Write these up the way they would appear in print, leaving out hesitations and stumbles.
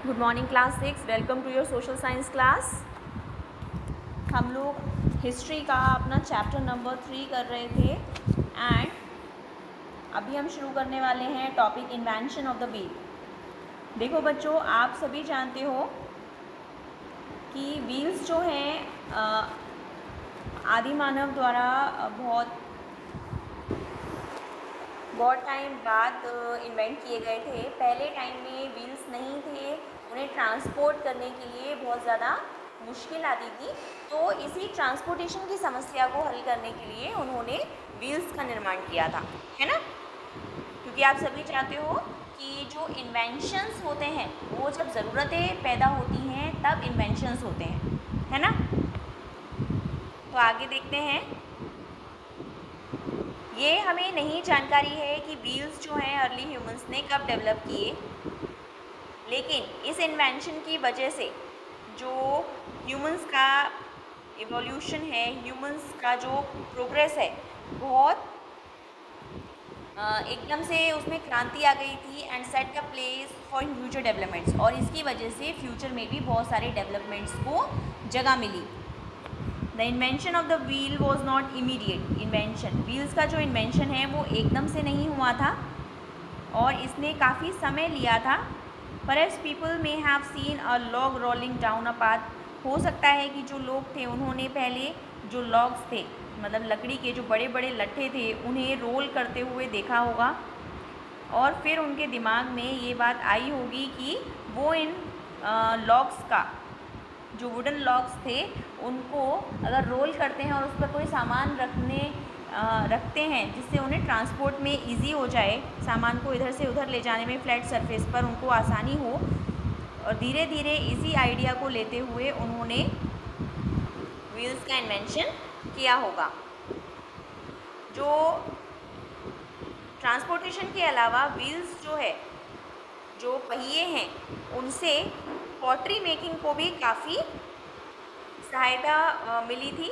Good morning class 6, welcome to your social science class. हम लोग history का अपना चैप्टर नंबर 3 कर रहे थे एंड अभी हम शुरू करने वाले हैं topic invention of the wheel. देखो बच्चों, आप सभी जानते हो कि व्हील्स जो हैं आदि मानव द्वारा बहुत टाइम बाद इन्वेंट किए गए थे। पहले टाइम में व्हील्स नहीं थे, उन्हें ट्रांसपोर्ट करने के लिए बहुत ज़्यादा मुश्किल आती थी। तो इसी ट्रांसपोर्टेशन की समस्या को हल करने के लिए उन्होंने व्हील्स का निर्माण किया था, है ना। क्योंकि आप सभी चाहते हो कि जो इन्वेंशंस होते हैं वो जब ज़रूरतें पैदा होती हैं तब इन्वेंशंस होते हैं, है ना। तो आगे देखते हैं। ये हमें नहीं जानकारी है कि व्हील्स जो हैं अर्ली ह्यूमंस ने कब डेवलप किए, लेकिन इस इन्वेंशन की वजह से जो ह्यूमंस का इवोल्यूशन है, ह्यूमंस का जो प्रोग्रेस है, बहुत एकदम से उसमें क्रांति आ गई थी and set the place for future developments. और इसकी वजह से फ्यूचर में भी बहुत सारे डेवलपमेंट्स को जगह मिली। The invention of the wheel was not immediate invention. Wheels का जो इन्वेंशन है वो एकदम से नहीं हुआ था और इसने काफ़ी समय लिया था। Perhaps people may have seen a log rolling down a path. हो सकता है कि जो लोग थे उन्होंने पहले जो लॉग्स थे, मतलब लकड़ी के जो बड़े बड़े लट्ठे थे, उन्हें रोल करते हुए देखा होगा और फिर उनके दिमाग में ये बात आई होगी कि वो इन लॉग्स का, जो वुडन लॉग्स थे, उनको अगर रोल करते हैं और उस पर कोई सामान रखते हैं जिससे उन्हें ट्रांसपोर्ट में इजी हो जाए, सामान को इधर से उधर ले जाने में फ्लैट सरफेस पर उनको आसानी हो। और धीरे धीरे इसी आइडिया को लेते हुए उन्होंने व्हील्स का इन्वेंशन किया होगा। जो ट्रांसपोर्टेशन के अलावा व्हील्स जो है, जो पहिए हैं, उनसे पॉटरी मेकिंग को भी काफ़ी सहायता मिली थी।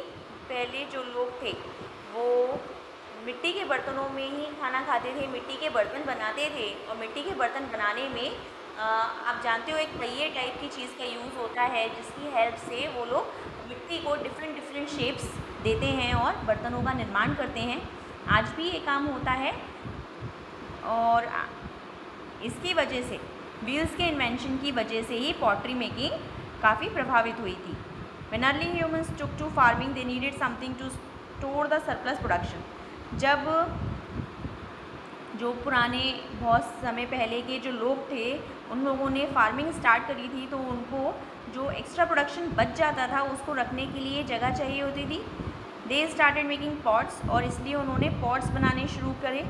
पहले जो लोग थे वो मिट्टी के बर्तनों में ही खाना खाते थे, मिट्टी के बर्तन बनाते थे और मिट्टी के बर्तन बनाने में आप जानते हो एक पहिए टाइप की चीज़ का यूज़ होता है जिसकी हेल्प से वो लोग मिट्टी को डिफरेंट शेप्स देते हैं और बर्तनों का निर्माण करते हैं। आज भी ये काम होता है और इसकी वजह से, व्हील्स के इन्वेंशन की वजह से ही पॉटरी मेकिंग काफ़ी प्रभावित हुई थी। When early humans took to farming, they needed something to store the surplus production. जब जो पुराने बहुत समय पहले के जो लोग थे उन लोगों ने फार्मिंग स्टार्ट करी थी, तो उनको जो एक्स्ट्रा प्रोडक्शन बच जाता था उसको रखने के लिए जगह चाहिए होती थी। They started making pots और इसलिए उन्होंने पॉट्स बनाने शुरू करे।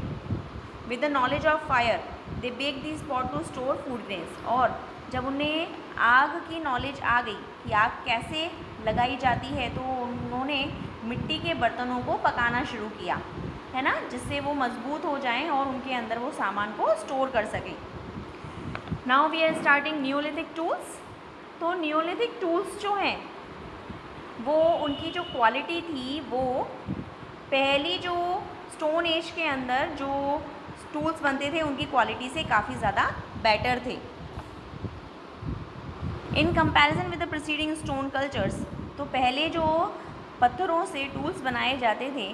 With the knowledge of fire, they baked these pots to store food grains. और जब उन्हें आग की नॉलेज आ गई कि आग कैसे लगाई जाती है, तो उन्होंने मिट्टी के बर्तनों को पकाना शुरू किया, है ना, जिससे वो मजबूत हो जाएं और उनके अंदर वो सामान को स्टोर कर सकें। Now we are starting neolithic tools. तो न्यूलिथिक टूल्स जो हैं वो, उनकी जो क्वालिटी थी वो पहली जो स्टोन एज के अंदर जो टूल्स बनते थे उनकी क्वालिटी से काफ़ी ज़्यादा बेटर थे in comparison with the preceding stone cultures. तो पहले जो पत्थरों से टूल्स बनाए जाते थे,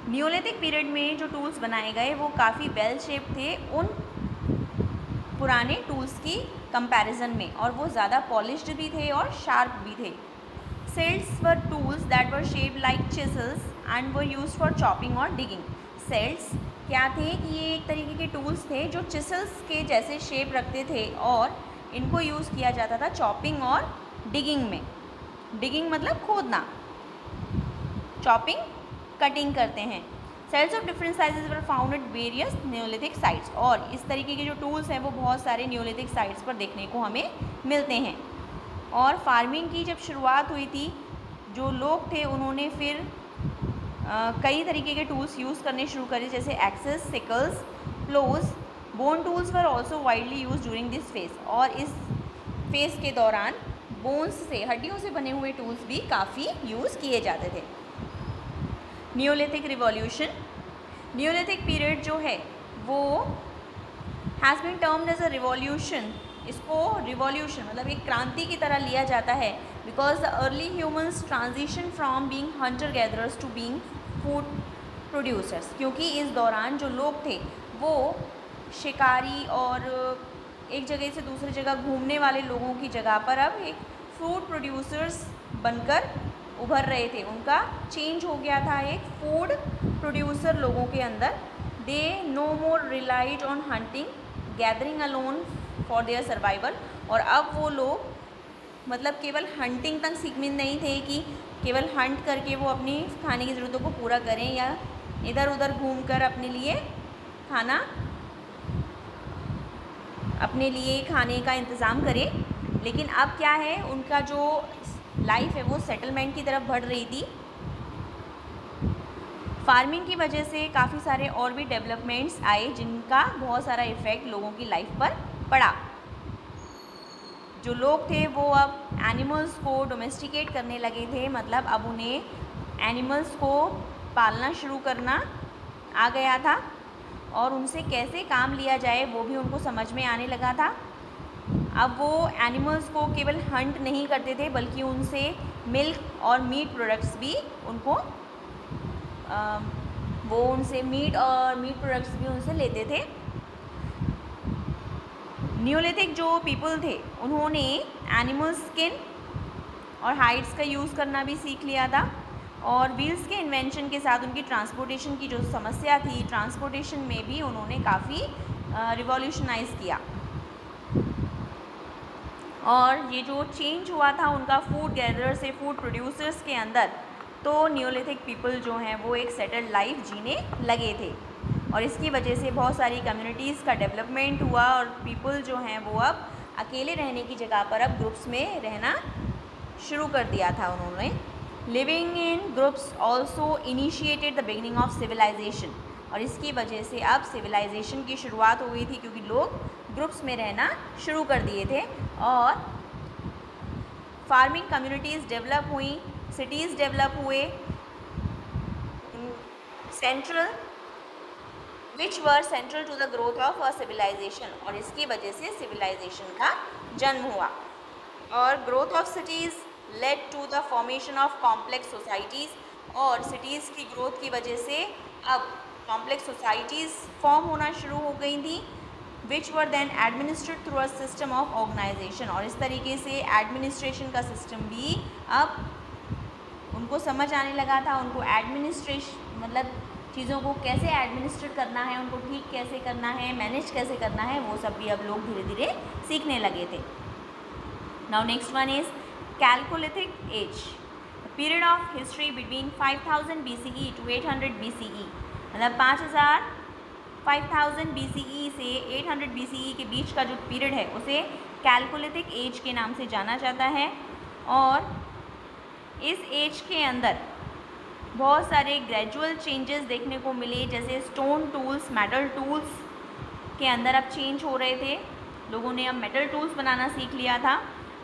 न्यूलिथिक पीरियड में जो टूल्स बनाए गए वो काफ़ी वेल शेप थे उन पुराने टूल्स की कंपैरिजन में, और वो ज़्यादा पॉलिश्ड भी थे और शार्प भी थे। Celts were tools that were shaped like chisels and were used for chopping और डिगिंग। सेल्स क्या थे कि ये एक तरीके के टूल्स थे जो चिसल्स के जैसे शेप रखते थे और इनको यूज़ किया जाता था चॉपिंग और डिगिंग में। डिगिंग मतलब खोदना, चॉपिंग कटिंग करते हैं। Celts of different sizes were found at various neolithic sites. और इस तरीके के जो टूल्स हैं वो बहुत सारे न्यूलिथिक साइट्स पर देखने को हमें मिलते हैं। और फार्मिंग की जब शुरुआत हुई थी, जो लोग थे उन्होंने फिर कई तरीके के टूल्स यूज़ करने शुरू करे, जैसे axes, sickles, plows. Bone tools were also widely use during this phase. और इस फेज के दौरान बोन्स से, हड्डियों से बने हुए टूल्स भी काफ़ी यूज़ किए जाते थे। Neolithic revolution. न्यूलिथिक पीरियड जो है वो has been termed as a revolution इसको रिवॉल्यूशन मतलब एक क्रांति की तरह लिया जाता है, because the early humans transition from being hunter gatherers to being food producers, क्योंकि इस दौरान जो लोग थे वो शिकारी और एक जगह से दूसरी जगह घूमने वाले लोगों की जगह पर अब एक फूड प्रोड्यूसर्स बनकर उभर रहे थे। उनका चेंज हो गया था एक फूड प्रोड्यूसर लोगों के अंदर। They know more relied on hunting gathering alone for their survival, और अब वो लोग मतलब केवल हंटिंग तक सीमित नहीं थे कि केवल हंट करके वो अपनी खाने की ज़रूरतों को पूरा करें या इधर उधर घूमकर अपने लिए खाने का इंतज़ाम करें, लेकिन अब क्या है, उनका जो लाइफ है वो सेटलमेंट की तरफ बढ़ रही थी। फार्मिंग की वजह से काफ़ी सारे और भी डेवलपमेंट्स आए जिनका बहुत सारा इफ़ेक्ट लोगों की लाइफ पर पड़ा। जो लोग थे वो अब एनिमल्स को डोमेस्टिकेट करने लगे थे, मतलब अब उन्हें एनिमल्स को पालना शुरू करना आ गया था और उनसे कैसे काम लिया जाए वो भी उनको समझ में आने लगा था। अब वो एनिमल्स को केवल हंट नहीं करते थे बल्कि उनसे मिल्क और मीट प्रोडक्ट्स भी मीट प्रोडक्ट्स भी उनसे लेते थे। न्यूलिथिक जो पीपल थे उन्होंने एनिमल स्किन और हाइड्स का यूज़ करना भी सीख लिया था, और व्हील्स के इन्वेंशन के साथ उनकी ट्रांसपोर्टेशन की जो समस्या थी, ट्रांसपोर्टेशन में भी उन्होंने काफ़ी रिवॉल्यूशनाइज किया। और ये जो चेंज हुआ था उनका फूड गैदरर से फूड प्रोड्यूसर्स के अंदर, तो न्यूलिथिक पीपल जो हैं वो एक सेटल्ड लाइफ जीने लगे थे, और इसकी वजह से बहुत सारी कम्युनिटीज़ का डेवलपमेंट हुआ और पीपल जो हैं वो अब अकेले रहने की जगह पर अब ग्रुप्स में रहना शुरू कर दिया था उन्होंने। Living in groups also initiated the beginning of civilisation, और इसकी वजह से अब सिविलाइजेशन की शुरुआत हो गई थी क्योंकि लोग ग्रुप्स में रहना शुरू कर दिए थे और फार्मिंग कम्युनिटीज़ डेवलप हुई, सिटीज़ डेवलप हुए which were central to the growth of a civilization, और इसकी वजह से सिविलाइजेशन का जन्म हुआ। और growth of cities led to the formation of complex societies, और सिटीज़ की ग्रोथ की वजह से अब कॉम्प्लेक्स सोसाइटीज़ फॉर्म होना शुरू हो गई थी, which were then administered through a system of organization, और इस तरीके से एडमिनिस्ट्रेशन का सिस्टम भी अब उनको समझ आने लगा था। उनको एडमिनिस्ट्रेशन मतलब चीज़ों को कैसे एडमिनिस्ट्रेट करना है, उनको ठीक कैसे करना है, मैनेज कैसे करना है, वो सब भी अब लोग धीरे धीरे सीखने लगे थे। Now next one is chalcolithic age, period of history between 5000 BCE to 800 BCE, मतलब 5000 BCE से 800 BCE के बीच का जो पीरियड है उसे कैलकोलिथिक एज के नाम से जाना जाता है। और इस एज के अंदर बहुत सारे ग्रेजुअल चेंजेस देखने को मिले, जैसे स्टोन टूल्स, मेटल टूल्स के अंदर अब चेंज हो रहे थे, लोगों ने अब मेटल टूल्स बनाना सीख लिया था।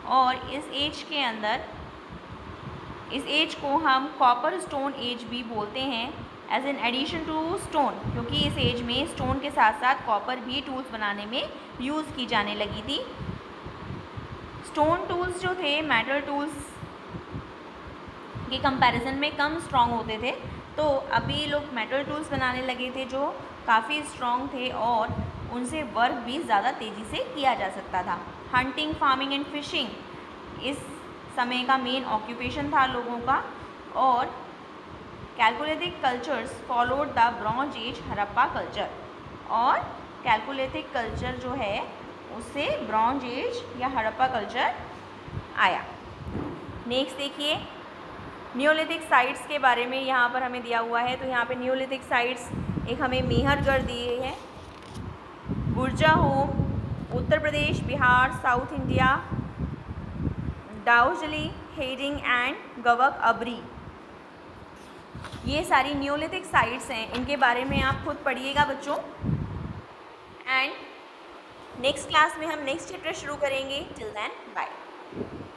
और इस एज के अंदर, इस एज को हम कॉपर स्टोन एज भी बोलते हैं as an addition to stone, क्योंकि इस एज में स्टोन के साथ साथ कॉपर भी टूल्स बनाने में यूज़ की जाने लगी थी। स्टोन टूल्स जो थे मेटल टूल्स के कंपैरिजन में कम स्ट्रॉन्ग होते थे, तो अभी लोग मेटल टूल्स बनाने लगे थे जो काफ़ी स्ट्रॉन्ग थे और उनसे वर्क भी ज़्यादा तेज़ी से किया जा सकता था। हंटिंग, फार्मिंग एंड फिशिंग इस समय का मेन ऑक्यूपेशन था लोगों का। और chalcolithic cultures followed the bronze age Harappa culture, और कैलकोलिथिक कल्चर जो है उससे ब्रॉन्ज एज या हड़प्पा कल्चर आया। नेक्स्ट देखिए न्यूलिथिक साइट्स के बारे में यहाँ पर हमें दिया हुआ है। तो यहाँ पे न्यूलिथिक साइट्स एक हमें मेहरगढ़ दिए हैं, गुर्जा होम, Uttar Pradesh, Bihar, South India, Daojali, Hading and गवक अबरी, ये सारी न्यूलिथिक साइट्स हैं। इनके बारे में आप खुद पढ़िएगा बच्चों। एंड नेक्स्ट क्लास में हम नेक्स्ट चैप्टर शुरू करेंगे। Till then bye.